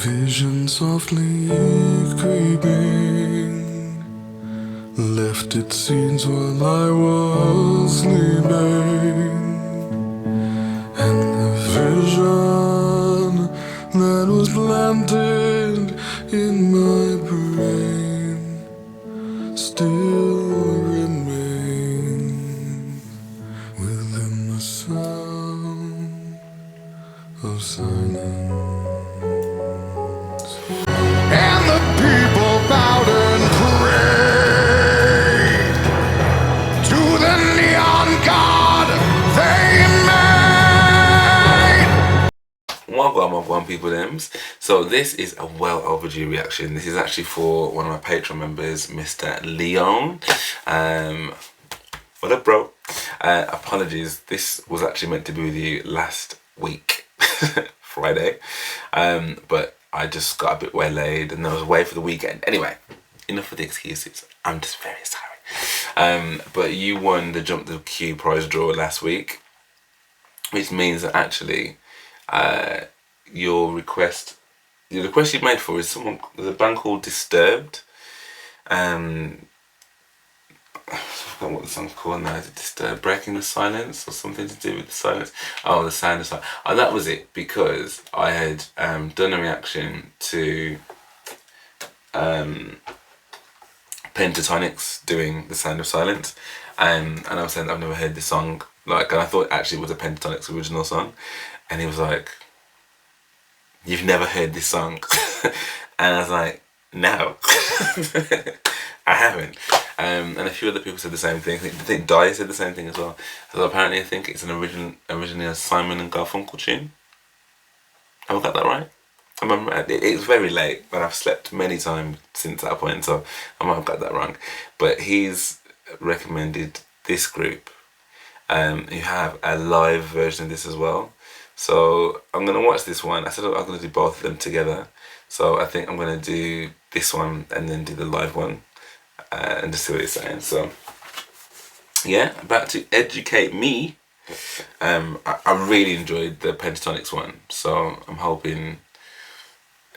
vision softly creeping left its scenes while I was sleeping, and the vision that was planted in my brain still remains within the sound of silence. And the people bowed and prayed to the neon god they made. Welcome, people thems. So this is a well overdue reaction. This is actually for one of my Patreon members, Mr. Leon. What up, bro? Apologies, this was actually meant to be with you last week, Friday, but I just got a bit waylaid and I was away for the weekend. Anyway, enough of the excuses. I'm just very sorry. But you won the Jump the Queue prize draw last week, which means that actually your request you made for is there's a band called Disturbed. I forgot what the song's called now. Is it Disturbed? Breaking the Silence, or something to do with the silence? Oh, the sound of silence. Oh, that was it, because I had done a reaction to Pentatonix doing the sound of silence, and I was saying I've never heard this song, and I thought actually it was a Pentatonix original song, and he was like, "You've never heard this song?" And I was like, "No." I haven't. And a few other people said the same thing. I think Di said the same thing as well. So apparently I think it's originally a Simon and Garfunkel tune. Have I got that right? I remember it's very late, and I've slept many times since that point, so I might have got that wrong. But he's recommended this group who have a live version of this as well. So I'm going to watch this one. I said I'm going to do both of them together. So I think I'm going to do this one and then do the live one. And just see what he's saying. So yeah, about to educate me. I really enjoyed the Pentatonix one, so I'm hoping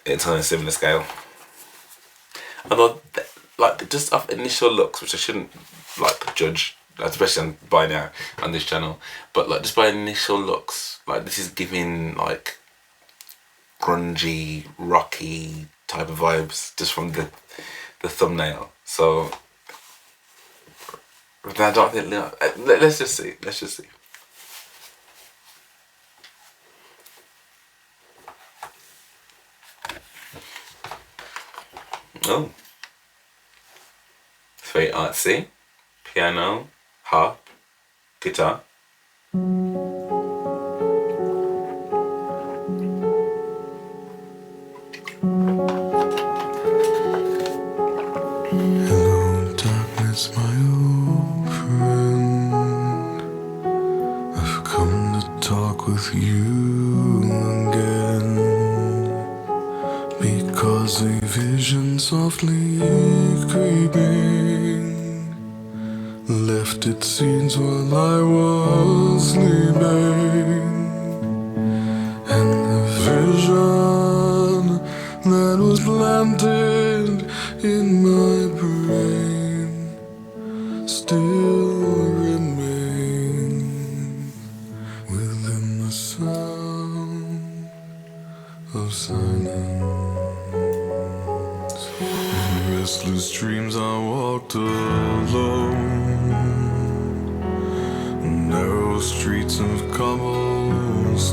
it's on a similar scale. Although, just off initial looks, which I shouldn't judge, especially by now on this channel, but just by initial looks, this is giving grungy, rocky type of vibes just from the thumbnail. So I don't think. Let's just see. Oh, it's very artsy. Piano, harp, guitar. It's my old friend. I've come to talk with you again, because a vision softly creeping left its scenes while I was sleeping, and the vision that was planted in my brain still remains within the sound of silence. In restless dreams I walked alone, narrow streets of cobblestone,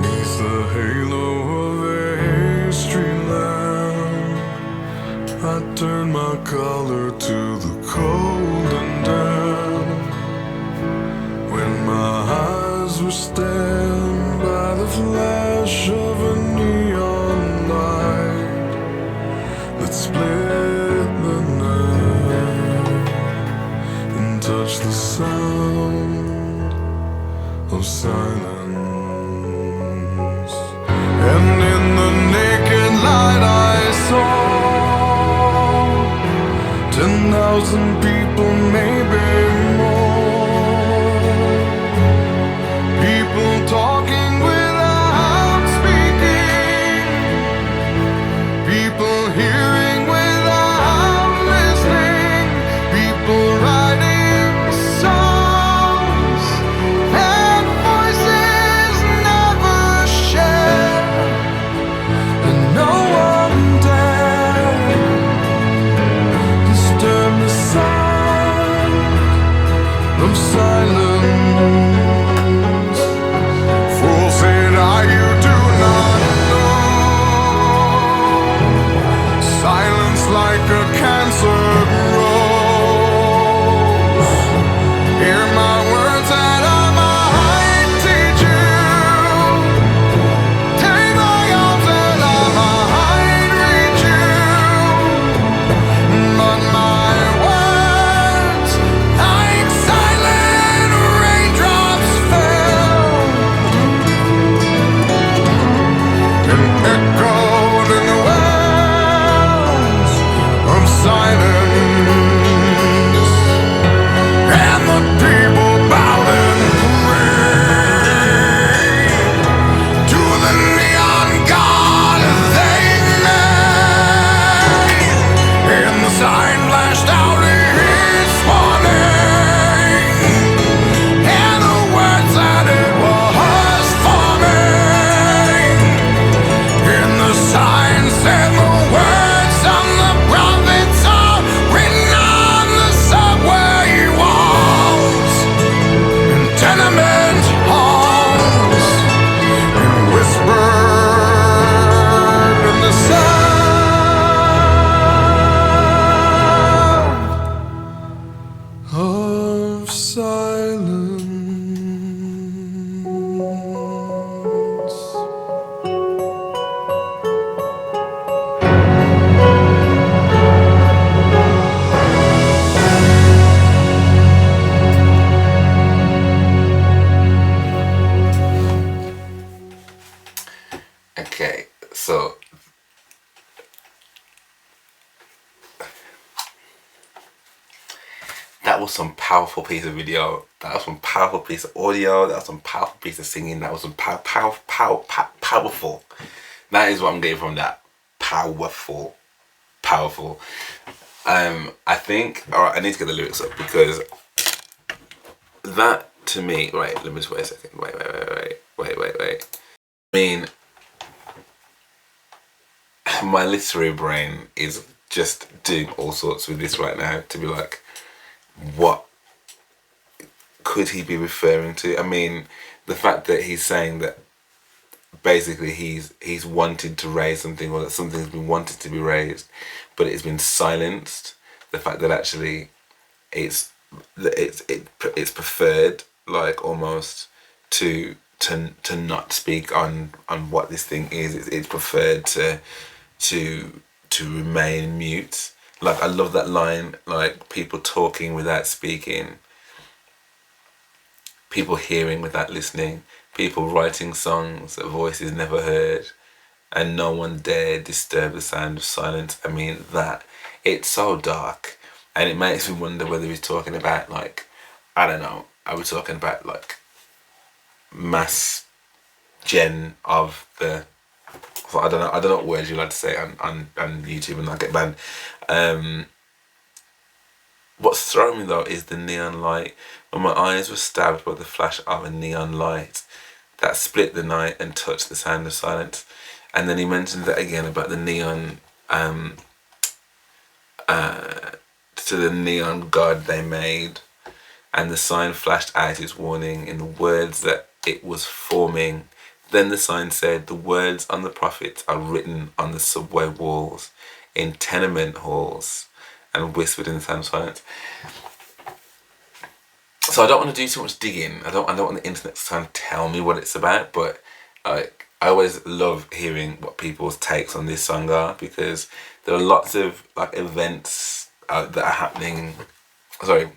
neath the halo of a street lamp. I turned my collar to the cold and damp, when my eyes were stabbed by the flash of a neon light that split the night and touched the sound of silence. And in the naked light I saw 10,000 people, maybe more. People talking without Okay, so that was some powerful piece of video. That was some powerful piece of audio. That was some powerful piece of singing. That was some powerful. That is what I'm getting from that. Powerful, powerful. I think. All right, I need to get the lyrics up because that to me. Right, let me just wait a second. Wait. I mean, my literary brain is just doing all sorts with this right now to be like, what could he be referring to? I mean, the fact that he's saying that basically he's wanted to raise something, or that something's been wanted to be raised, but it's been silenced. The fact that actually it's it's preferred, like almost to not speak on what this thing is. It's preferred to remain mute. Like I love that line, like people talking without speaking, people hearing without listening, people writing songs that voices never heard, and no one dare disturb the sound of silence. I mean that it's so dark, and it makes me wonder whether he's talking about like, I don't know, are we talking about like mass gen of the, well, I don't know what words you like to say on YouTube and not get banned. What's thrown me though is the neon light. When my eyes were stabbed by the flash of a neon light that split the night and touched the sound of silence. And then he mentioned that again about the neon, to the neon god they made, and the sign flashed out its warning in the words that it was forming. Then the sign said, the words on the prophets are written on the subway walls, in tenement halls, and whispered in the sound of silence. So I don't want to do too much digging. I don't want the internet to try and tell me what it's about, but like I always love hearing what people's takes on this song are, because there are lots of like events that are happening. Sorry,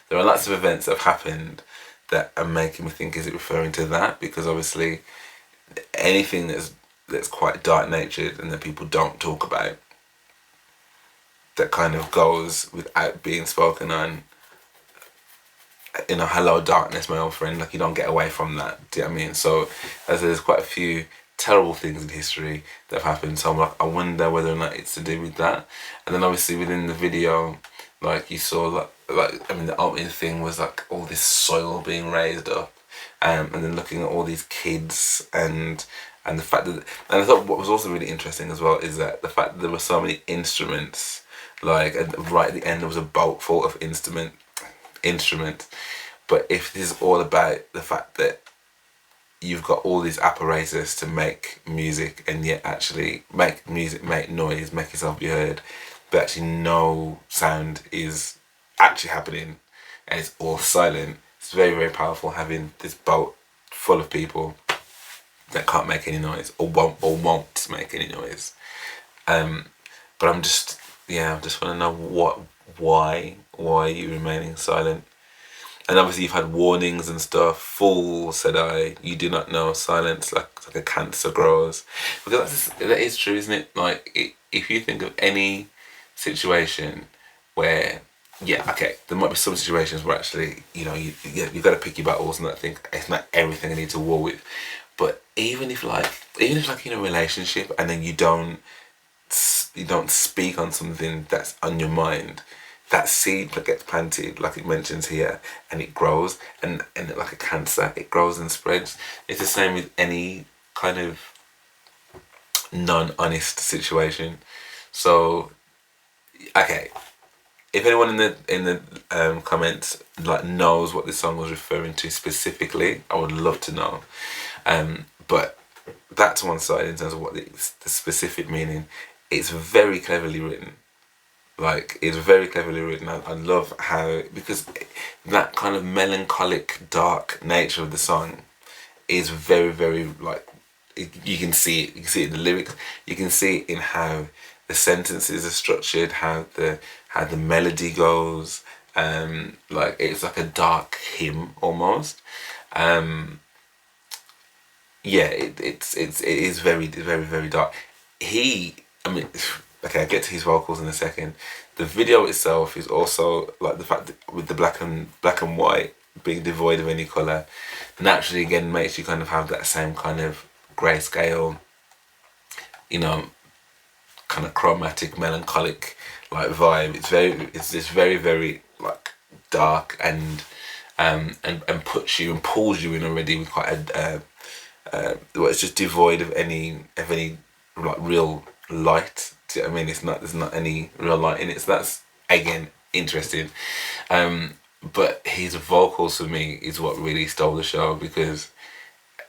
there are lots of events that have happened that are making me think, is it referring to that? Because obviously anything that's quite dark natured and that people don't talk about, that kind of goes without being spoken on, you know, hello darkness my old friend, like you don't get away from that, do you know what I mean? So as there's quite a few terrible things in history that have happened, so I'm like, I wonder whether or not it's to do with that. And then obviously within the video, like you saw like I mean the opening thing was like all this soil being raised up, and then looking at all these kids, and the fact that, and I thought what was also really interesting as well is that the fact that there were so many instruments, like right at the end there was a boat full of instruments. But if this is all about the fact that you've got all these apparatus to make music, and yet actually make music, make noise, make yourself be heard, but actually no sound is actually happening, and it's all silent. It's very, very powerful having this boat full of people that can't make any noise, or won't make any noise. But I'm just, I just want to know why are you remaining silent? And obviously you've had warnings and stuff. Fool, said I, you do not know silence like a cancer grows. Because that is true, isn't it? Like if you think of any situation where, there might be some situations where actually, you know, you've got to pick your battles and not think it's not everything I need to war with. But even if like in a relationship and then you don't speak on something that's on your mind, that seed that gets planted, like it mentions here, and it grows, and like a cancer, it grows and spreads. It's the same with any kind of non-honest situation. So, okay, if anyone in the comments like knows what this song was referring to specifically, I would love to know. But that's one side in terms of what the specific meaning. It's very cleverly written. Like, it's very cleverly written. I love how, because that kind of melancholic, dark nature of the song is very, very, like, you can see it. You can see it in the lyrics. You can see it in how the sentences are structured, how the melody goes. Like, it's like a dark hymn almost. yeah, it is very dark. I mean, okay, I'll get to his vocals in a second. The video itself is also like the fact that with the black and white being devoid of any color, naturally again makes you kind of have that same kind of grayscale, you know, kind of chromatic, melancholic like vibe. It's this very like dark and puts you and pulls you in already with quite a well, it's just devoid of any like real light. Do you know what I mean? There's not any real light in it. So that's again interesting. But his vocals for me is what really stole the show because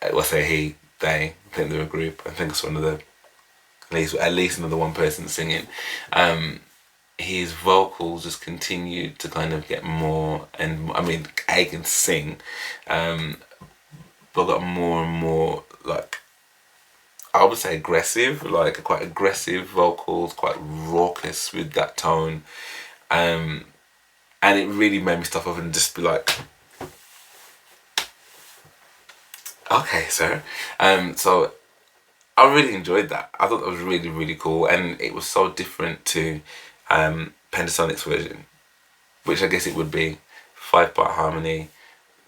well, I say they, I think they're a group. I think it's one of the at least another one person singing. His vocals just continued to kind of get more, and I mean, I can sing, but got more and more like, I would say aggressive, like quite aggressive vocals, quite raucous with that tone, and it really made me stop up and just be like, okay, sir. So I really enjoyed that. I thought that was really cool, and it was so different to Pentatonix version, which I guess it would be 5-part harmony.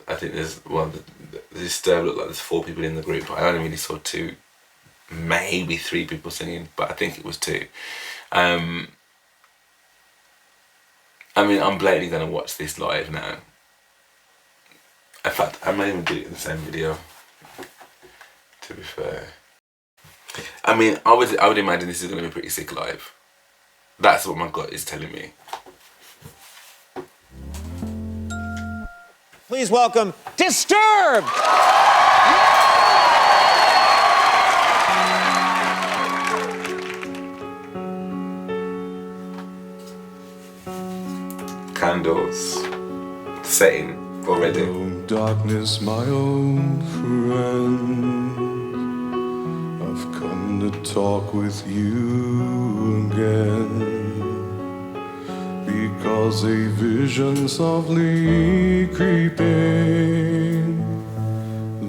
I think there's the Disturbed look like there's 4 people in the group, but I only really saw 2, maybe 3 people singing, but I think it was 2. I mean, I'm blatantly gonna watch this live now. In fact, I may even do it in the same video, to be fair. I mean, I would imagine this is gonna be pretty sick live. That's what my gut is telling me. Please welcome Disturbed! Candles. Setting already. Oh, darkness, my old friend, I've come to talk with you again. Because a vision softly creeping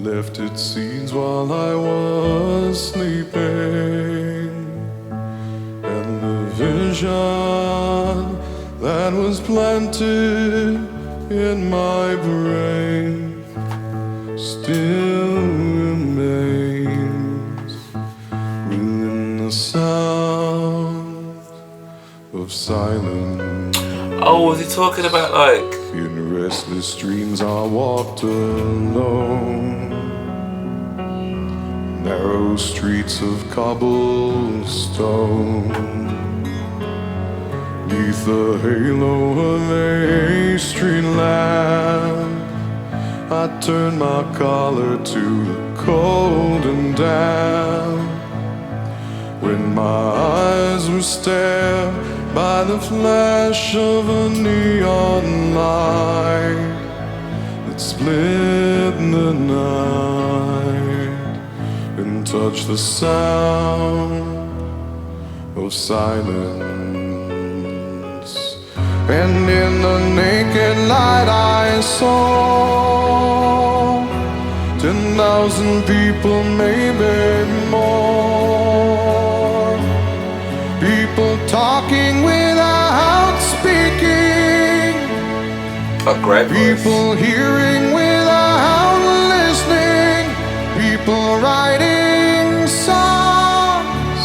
left its seeds while I was sleeping, and the vision that was planted in my brain still remains within the sound of silence. Oh, was he talking about like... In restless dreams I walked alone, narrow streets of cobblestone, neath the halo of a street lamp, I turned my collar to the cold and damp. When my eyes were stared by the flash of a neon light that split the night and touched the sound of silence. And in the naked light I saw 10,000 people, maybe more, people talking without speaking, a great voice. People hearing without listening, people writing songs,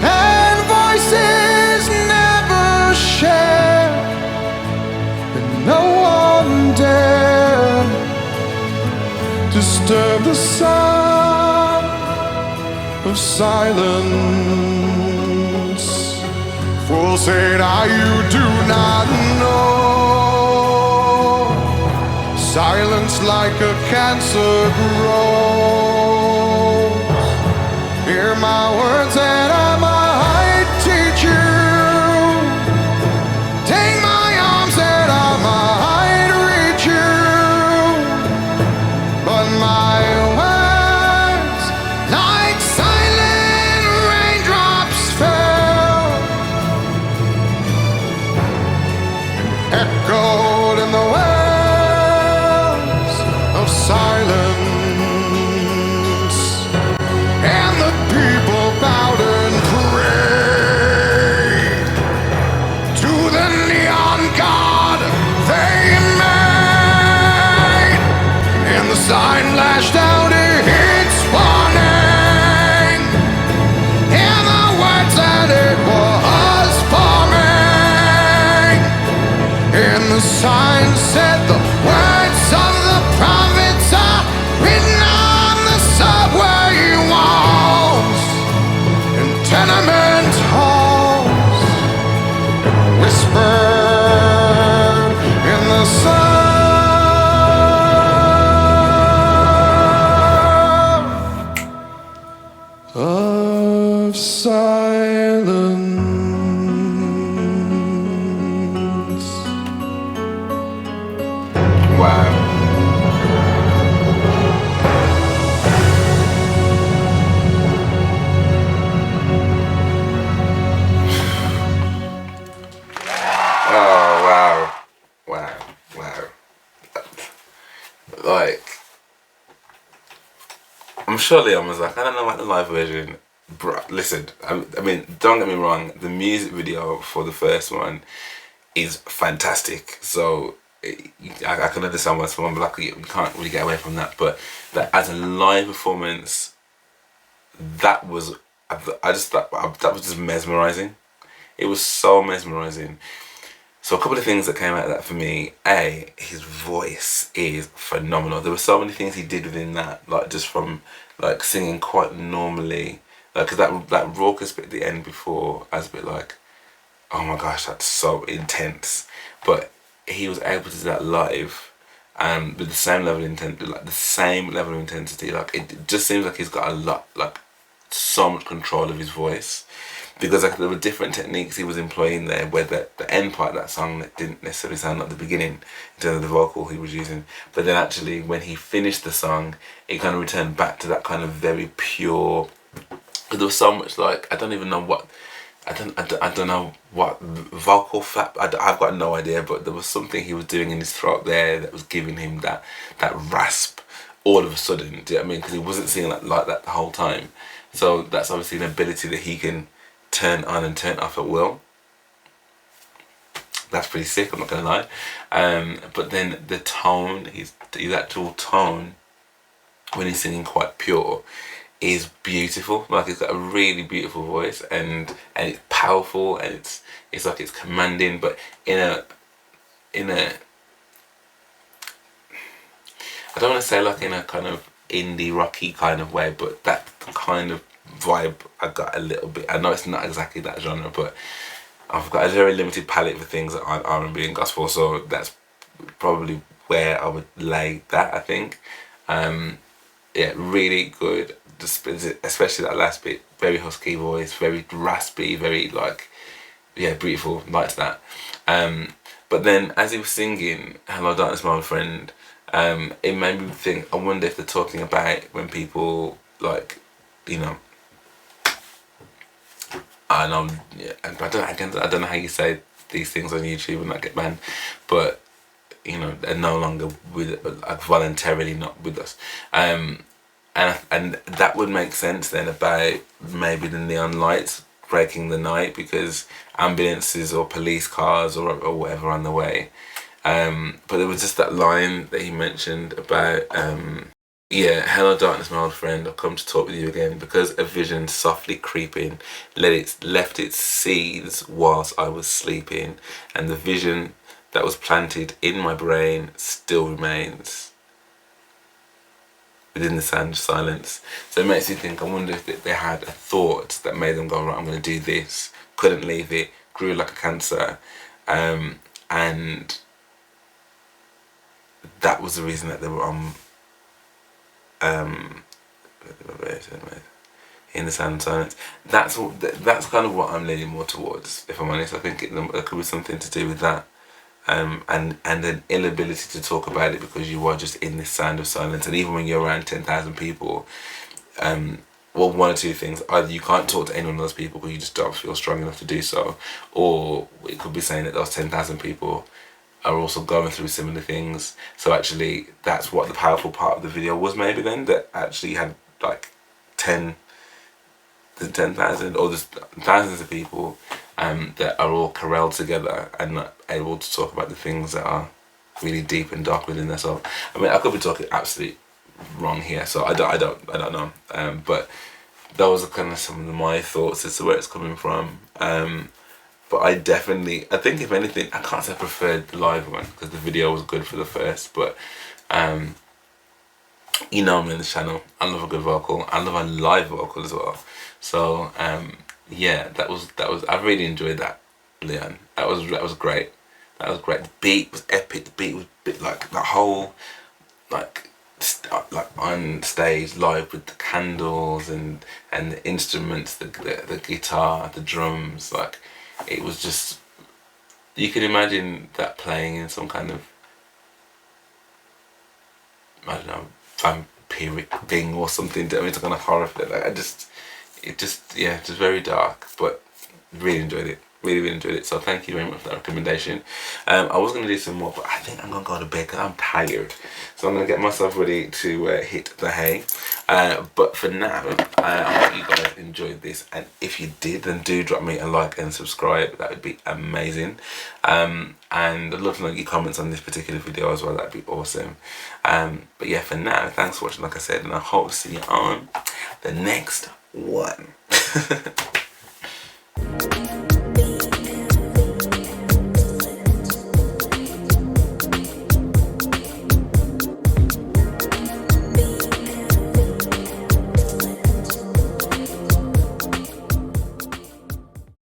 and voices never shared, and no one dared disturb the sound of silence. Fool said I, you do not know, silence like a cancer grows. Hear my words that I might teach you, take my arms that I might reach you, but my words like silent raindrops fell, echoed in the wells of silence. of silence. Wow. Oh wow. Wow. Wow. Like, I'm sure Leon was like, I don't know about the live version. Bruh, listen, I mean, don't get me wrong, the music video for the first one is fantastic. So I can understand why someone like you can't really get away from that. But that as a live performance, that was I just thought that was just mesmerizing. It was so mesmerizing. So a couple of things that came out of that for me. A, his voice is phenomenal. There were so many things he did within that, like just from like singing quite normally, like 'cause that raucous bit at the end before, I was a bit like, oh my gosh, that's so intense. But he was able to do that live, with the same level of intensity, like the same level of intensity. Like it just seems like he's got a lot, like so much control of his voice, because like there were different techniques he was employing there, where the end part of that song that didn't necessarily sound like the beginning in terms of the vocal he was using, but then actually when he finished the song, it kind of returned back to that kind of very pure. There was so much, like, I don't even know what, I don't know what vocal flap. I've got no idea, but there was something he was doing in his throat there that was giving him that rasp all of a sudden. Do you know what I mean? Because he wasn't singing like that the whole time. So that's obviously an ability that he can turn on and turn off at will. That's pretty sick, I'm not gonna lie. But then the tone, his actual tone when he's singing quite pure is beautiful. Like, he's got a really beautiful voice, and it's powerful, and it's like it's commanding, but in a I don't want to say like in a kind of indie rocky kind of way, but that kind of vibe I got a little bit. I know it's not exactly that genre, but I've got a very limited palette for things that aren't R&B and gospel, so that's probably where I would lay that, I think. Yeah, really good, especially that last bit. Very husky voice, very raspy, very like, yeah, beautiful. Liked that. But then as he was singing "Hello Darkness, My Old Friend," it made me think, I wonder if they're talking about when people, like, you know, I know, yeah, I don't know how you say these things on YouTube and not get banned, but you know, they're no longer with, like, voluntarily not with us, and that would make sense then about maybe the neon lights breaking the night because ambulances or police cars or whatever on the way. But there was just that line that he mentioned about, yeah, hello darkness, my old friend, I've come to talk with you again because a vision softly creeping left its seeds whilst I was sleeping, and the vision that was planted in my brain still remains within the sound of silence. So it makes you think, I wonder if they had a thought that made them go, right, I'm going to do this, couldn't leave it, grew like a cancer, and that was the reason that they were on in the sound of silence. That's kind of what I'm leaning more towards, if I'm honest. I think there could be something to do with that. And an inability to talk about it because you are just in this sound of silence, and even when you're around 10,000 people, well, one or two things: either you can't talk to any of those people because you just don't feel strong enough to do so, or it could be saying that those 10,000 people are also going through similar things. So actually, that's what the powerful part of the video was, maybe then, that actually had like 10,000 or just thousands of people that are all corralled together and not able to talk about the things that are really deep and dark within their soul. I mean, I could be talking absolutely wrong here, so I don't know. But those are kind of some of my thoughts as to where it's coming from. But I think if anything, I can't say I preferred the live one because the video was good for the first, but you know, I'm in the channel. I love a good vocal. I love a live vocal as well. So yeah, that was. I really enjoyed that, Leon. That was great. That was great. The beat was epic. The beat was like the whole, like, like on stage live with the candles and the instruments, the guitar, the drums. Like, it was just, you can imagine that playing in some kind of, I don't know, vampiric thing or something. I mean, it's kind of horror film. Like, it just very dark, but really enjoyed it. Really enjoyed it. So thank you very much for that recommendation. I was going to do some more, but I think I'm going to go to bed because I'm tired. So I'm going to get myself ready to hit the hay. But for now, I hope you guys enjoyed this. And if you did, then do drop me a like and subscribe. That would be amazing. And I'd love to know your comments on this particular video as well. That'd be awesome. But yeah, for now, thanks for watching, like I said. And I hope to see you on the next one.